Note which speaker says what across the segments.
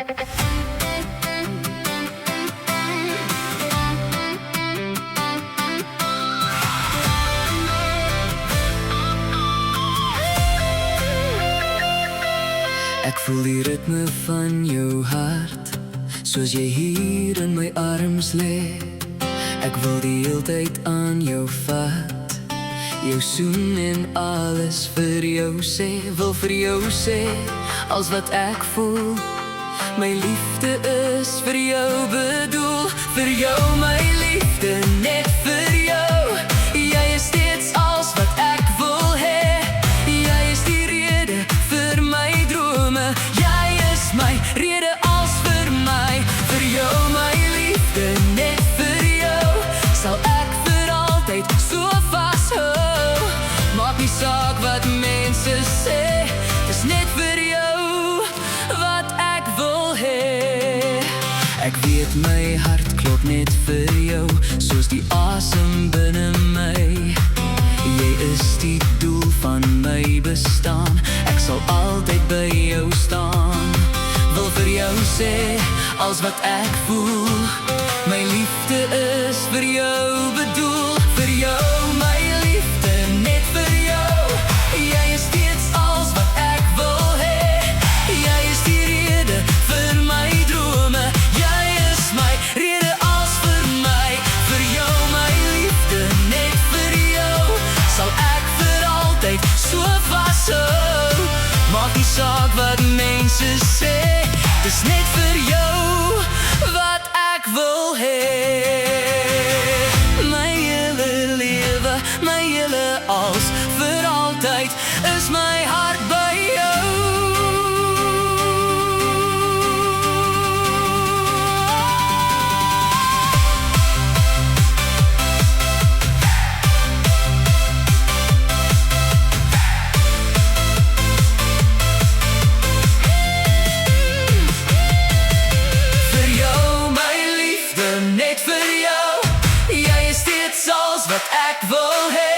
Speaker 1: Ek voel die ritme van jou hart, soos jy hier in my arms lê. Ek wil die heeltyd aan jou vat, jou soen en alles vir jou sê. Wil vir jou sê, als wat ek voel. My liefde is vir jou bedoel, vir jou my liefde, net vir jou. Jy is steeds als wat ek wil hê. Jy is die rede vir my drome. Jy is my rede als vir my. Vir jou my liefde, net vir jou, sal ek vir altyd so vashou. Maak nie saak wat mense sê, dis net vir jou wat ek wil hê. Ek weet my hart klop net vir jou, soos die asem binne my. Jy is die doel van my bestaan, ek sal altyd by jou staan. Wil vir jou sê, als wat ek voel. My liefde is vir jou bedoel, vir jou my liefde, net vir jou. Jy is steeds als wat ek wil hê. Jy is die rede vir my drome. Jy is my rede als vir my. Vir jou my liefde, net vir jou, sal ek vir altyd so vashou. Maak nie saak wat mense sê, dis net vir jou wat ek wil hê. My hele lewe, my hele als, vir altyd is my hart by jou. Vir jou my liefde, net vir jou. Jy is steeds als wat ek wil hê.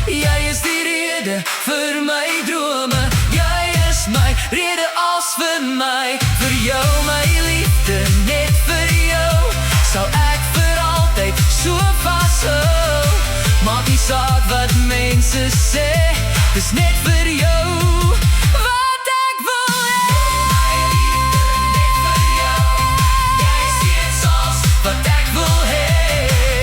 Speaker 1: Jy is die rede vir my drome. Jy is my rede als vir my. Vir jou my liefde, net vir jou, sal ek vir altyd so vashou. Maak nie saak wat mense sê, dis net vir jou wat ek wil hê. Net vir jou, jy is steeds als wat ek wil hê.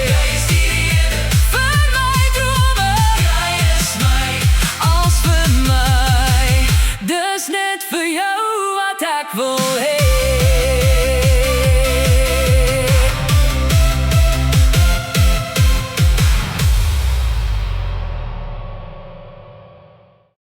Speaker 1: Jy is die rede vir my drome. Jy is my als vir my, dis net vir jou wat ek wil hê.